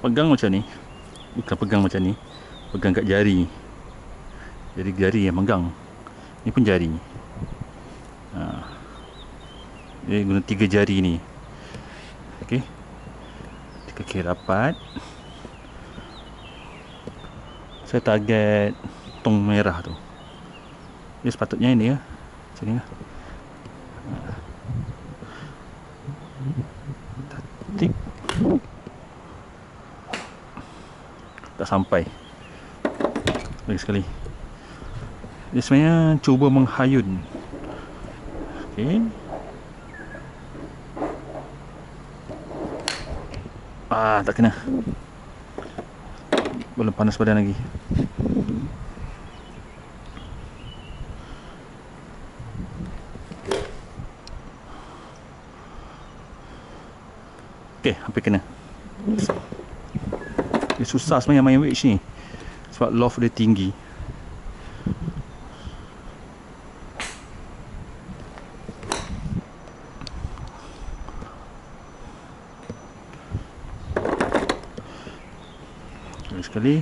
pegang macam ni, bukan pegang macam ni, pegang kat jari. Jadi jari yang megang, ni pun jari. Dia guna 3 jari ni. Okey, kaki rapat. Saya target tong merah tu. Dia sepatutnya ini ya, macam ni lah. Tik. Tak sampai. Lagi sekali. Dia sebenarnya cuba menghayun. Okey. Tak kena. Belum panas badan lagi. Okey, hampir kena. Dia susah sebenarnya main wedge ni, sebab loft dia tinggi. Sekali.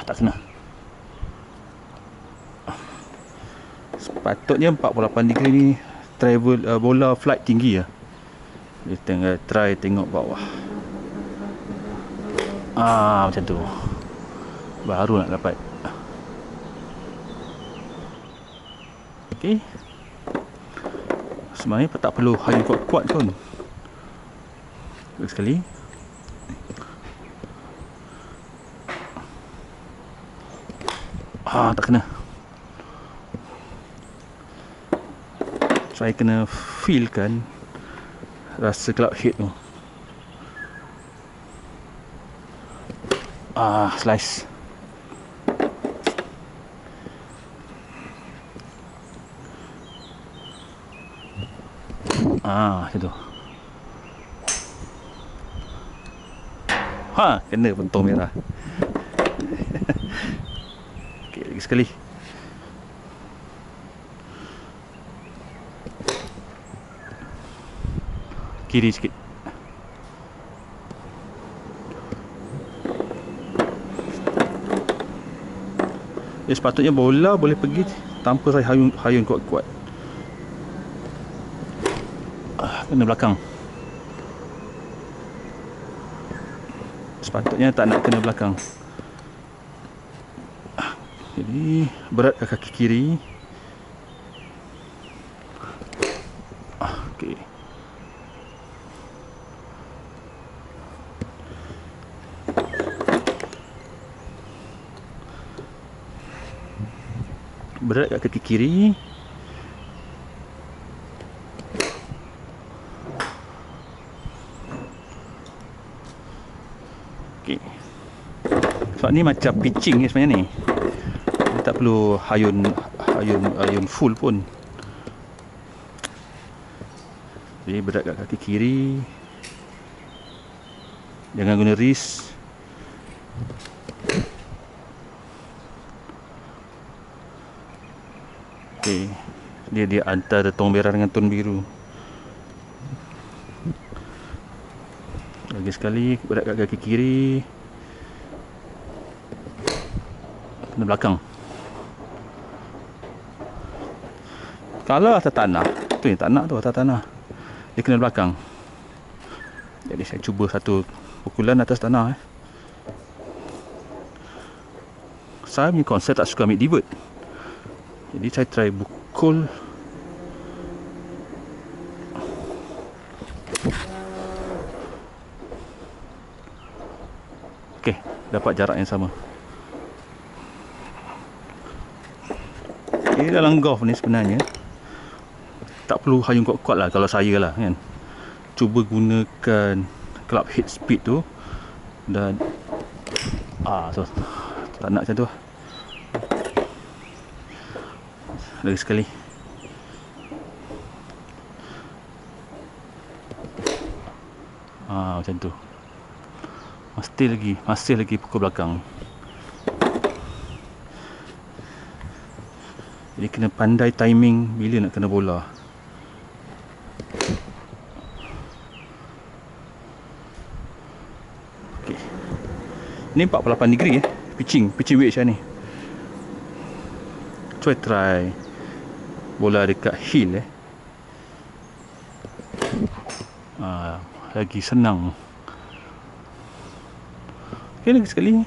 Tak kena. Sepatutnya 48 degree ni travel bola flight tinggi ya. Dia try tengok bawah. Macam tu. Baru nak dapat. Okey. Sebenarnya tak perlu hayun kuat-kuat pun. Sekali. Tak kena. Saya kena feel kan rasa club head tu. Slice. Macam tu. Kena pentong merah. Okey, lagi sekali. Kiri sikit. Sepatutnya bola boleh pergi tanpa saya hayun kuat-kuat. Kena belakang. Sepatutnya tak nak kena belakang. Jadi berat ke kaki kiri. Okey. Berat kat kaki kiri. Okey. Sebab ni macam pitching ni sebenarnya ni. Dia tak perlu hayun full pun. Jadi berat kat kaki kiri. Jangan guna wrist. Okey. Dia antara tong merah dengan tong biru. Lagi sekali, berat kat kaki kiri. Kena belakang. Kalau atas tanah, tu yang tak nak tu, atas tanah, dia kena belakang. Jadi saya cuba satu pukulan atas tanah. Saya punya konsep tak suka ambil divert. Jadi saya try pukul. Okey, dapat jarak yang sama. Ini dalam golf ni sebenarnya tak perlu hayun kuat-kuat lah kalau saya lah kan. Cuba gunakan club head speed tu. Dan so, tak nak macam tu. Lagi sekali. Macam tu. Masih lagi pukul belakang. Jadi kena pandai timing bila nak kena bola. Ni 48 degree pitching wedge ni. Cuba try bola dekat heel lagi senang. Okay, lagi sekali.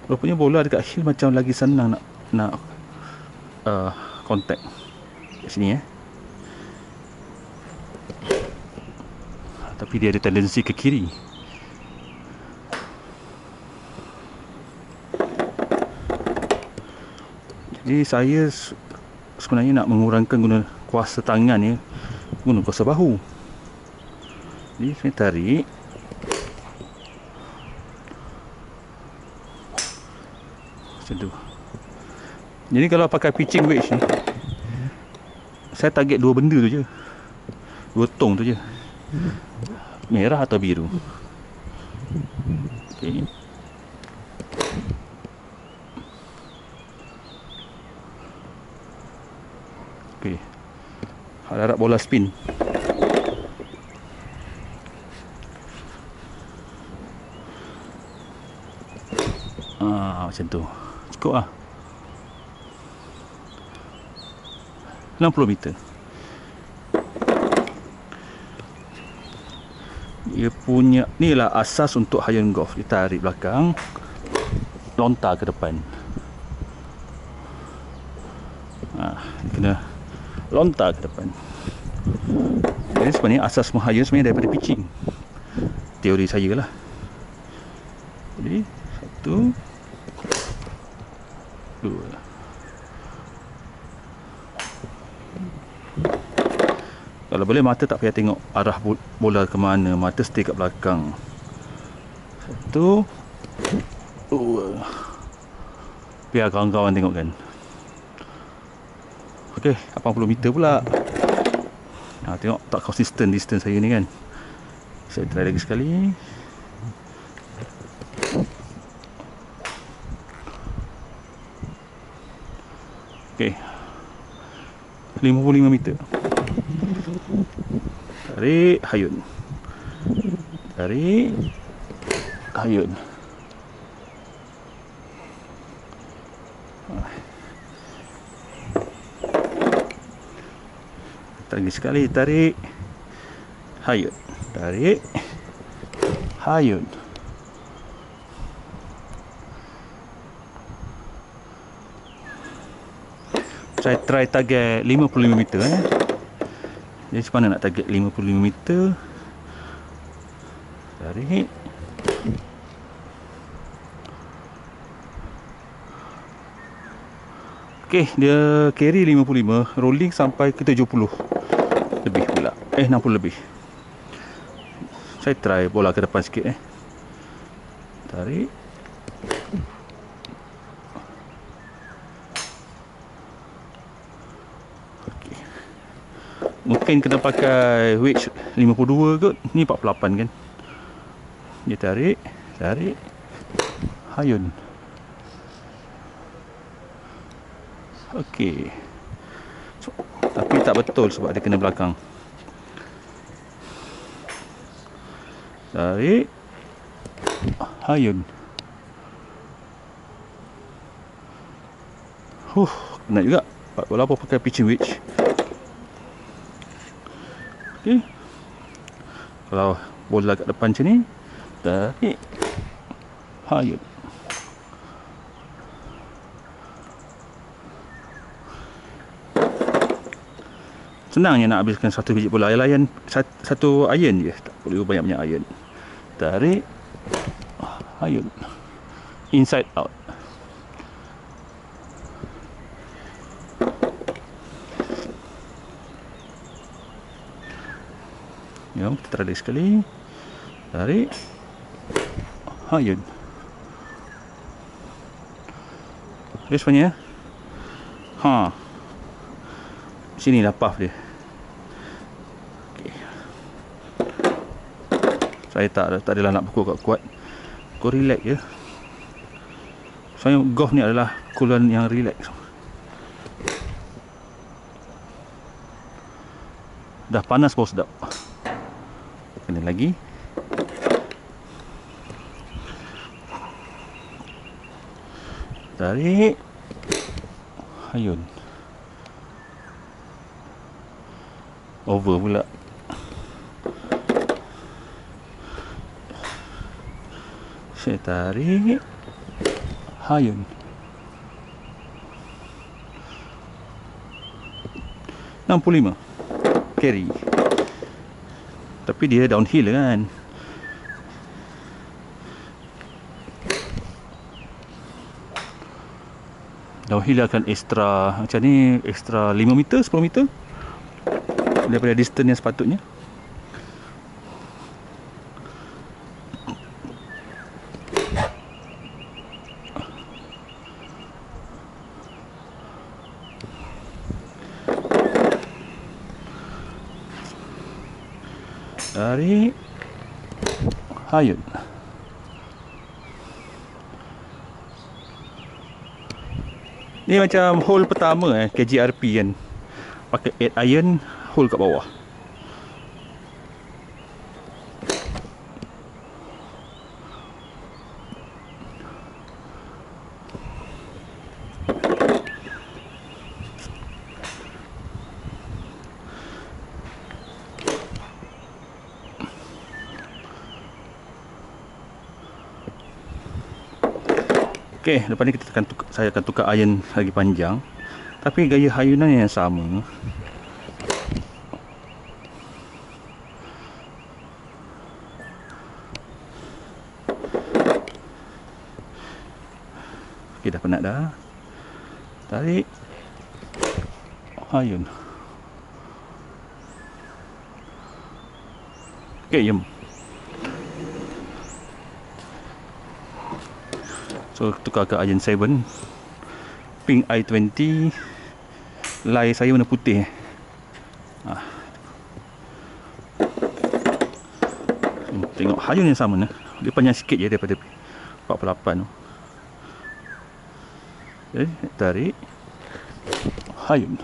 Rupanya bola dekat heel macam lagi senang nak contact kat sini tapi dia ada tendensi ke kiri. Jadi saya sebenarnya nak mengurangkan guna kuasa tangan ni, guna kuasa bahu. Jadi saya tarik. Macam tu. Jadi kalau pakai pitching wedge ni, saya target dua benda tu je. Dua tong tu je. Merah atau biru. Okey. Okey. Harap bola spin. Macam tu. Cukup lah. 60 meter. Dia punya ni lah asas untuk High-on Golf. Dia tarik belakang, lontar ke depan. Kena lontar ke depan. Jadi sebenarnya asas High-on sebenarnya daripada pitching. Teori saya lah. Jadi satu, dua. Kalau boleh mata tak payah tengok arah bola ke mana, mata stay kat belakang. Satu, dua. Biar kawan-kawan tengok kan. Okey, 80 meter pula. Tengok tak konsisten distance saya ni kan. Saya try lagi sekali. Okey, 55 meter. Tarik, hayun. Tarik, hayun. Lagi sekali, tarik, hayun. Tarik, hayun. Saya try target 55 meter Jadi macam mana nak target 55 meter. Tarik. Okey, dia carry 55, rolling sampai ke 70 lebih pula. 60 lebih. Saya try bola ke depan sikit Tarik. Mungkin kena pakai wedge 52 kot. Ni 48 kan. Dia tarik, tarik, hayun. Okey. Tapi tak betul sebab dia kena belakang. Tarik, hayun. Kena juga. Walaupun pakai pitching wedge. Okay. Kalau bola kat depan macam ni, tarik, hayun. Senangnya nak habiskan satu biji bola. Layan satu iron je, tak perlu banyak-banyak iron. Tarik, hayun. Inside out. Ya, kita try lagi sekali. Tarik, hayun. Dia sebenarnya sini lah puff dia. Okay. Saya tak adalah nak pukul kuat-kuat. Kau relax je. Soalnya golf ni adalah pukulan yang relax. Dah panas bau sedap. Kena lagi. Tarik. Ayun. Over pula. Saya tarik. Ayun. $65 carry. Tapi dia downhill kan. Downhill akan extra macam ni, extra 5 meter, 10 meter daripada distance yang sepatutnya. Tarik. Hayun. Ni macam hole pertama KGRP kan. Pakai 8 iron, hole kat bawah. Okey, lepas ni kita akan saya akan tukar iron lagi panjang. Tapi gaya hayunan yang sama. Okey, dah penat dah. Tarik. Hayun. Okey, jom. So tukar ke iron 7 pink I20. Lay saya warna putih. Tengok hayun yang sama ni. Dia panjang sikit je daripada 48 tu. Okay, tarik. Hayun.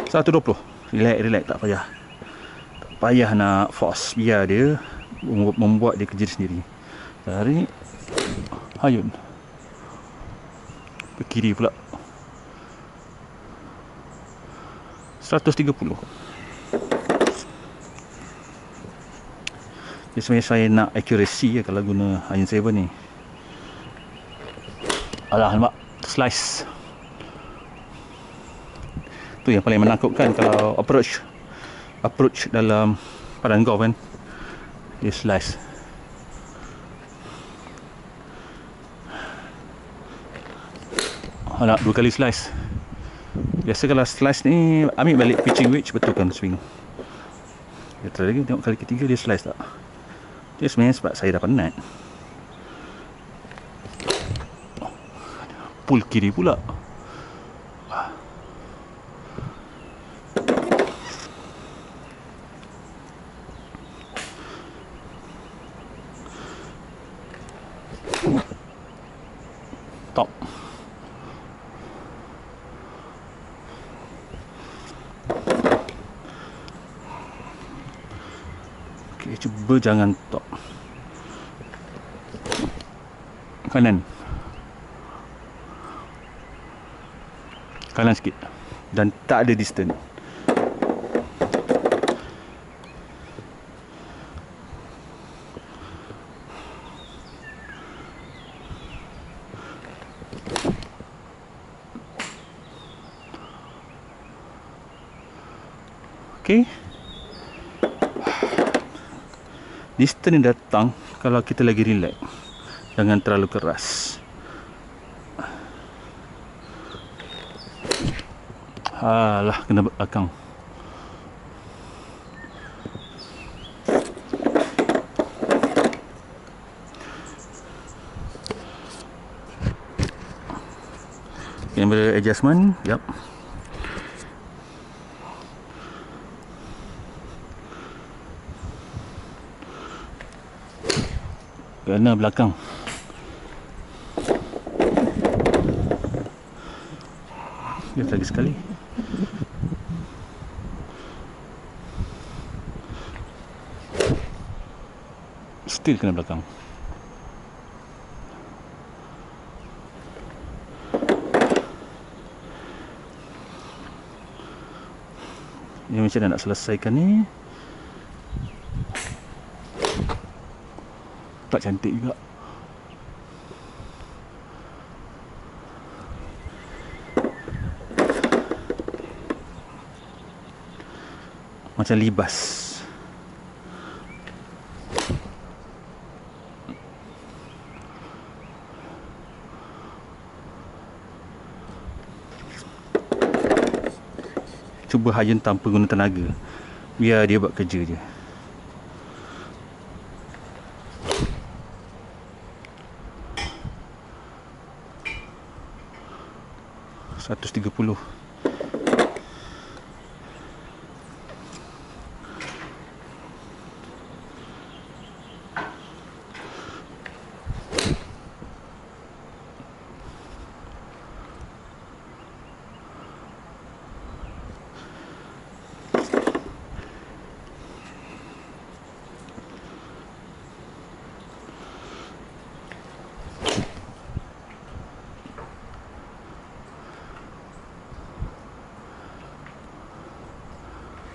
$120. Relax, tak payah. Payah nak force, biar dia membuat dia kerja sendiri. Tarik. Hayun. Ke kiri pula. 130. Jadi sebenarnya saya nak accuracy kalau guna iron 7 ni. Alamak, slice. Tu yang paling menakutkan kalau approach dalam padang golf kan, dia slice. Nak 2 kali slice. Biasa kalau slice ni ambil balik pitching wedge, betulkan swing. Dia try lagi, tengok kali ketiga dia slice tak. Dia sebenarnya sebab saya dah penat. Pull kiri pula. Top. Okey, cuba jangan top. Kanan. Kanan sikit. Dan tak ada distance. Okey. Distance yang datang kalau kita lagi relax. Jangan terlalu keras. Alah, kena belakang. Camera adjustment, yap. Kena belakang. Lihat lagi sekali. Still kena belakang. Ni macam mana nak selesaikan ni. Tak cantik juga. Macam libas. Cuba hayun tanpa guna tenaga. Biar dia buat kerja je. $130.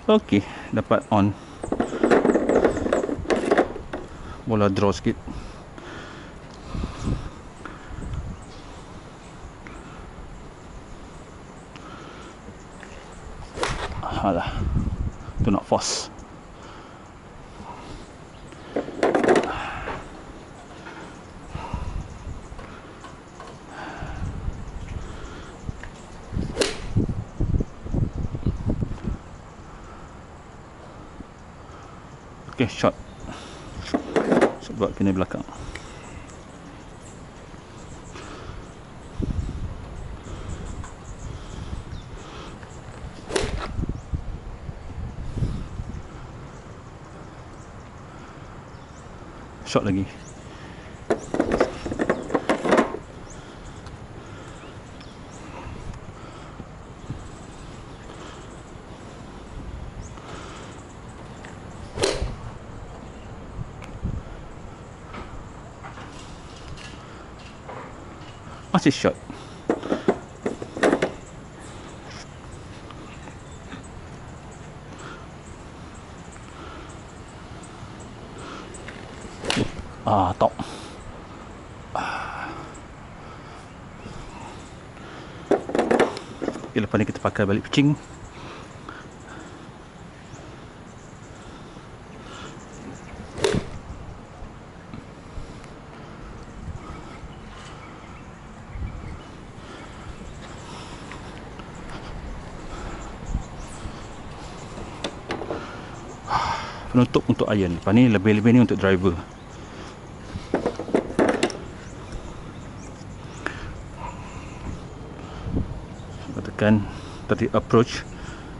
Okey, dapat on. Bola draw sikit. Alah, tu nak force. Okay, shot. Sebab kena belakang. Shot lagi. Masih shot. Top. Okay, lepas ni kita pakai balik pitching. Penutup untuk iron. Lepas ni lebih-lebih ni untuk driver. Tekan tadi approach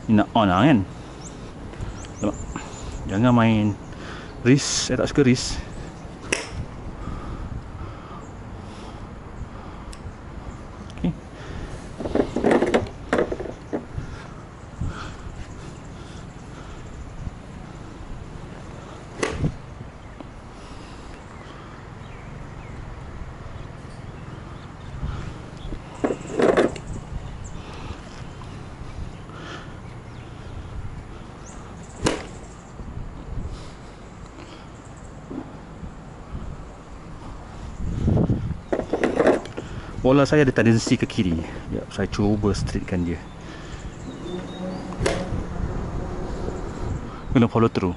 ni nak on lah kan. Jangan main wrist. Saya tak suka wrist. Okay. Bola saya ada tendensi ke kiri. Sekejap, saya cuba straightkan dia. Kena follow through.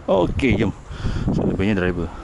Okey, jom. So, lebihnya driver.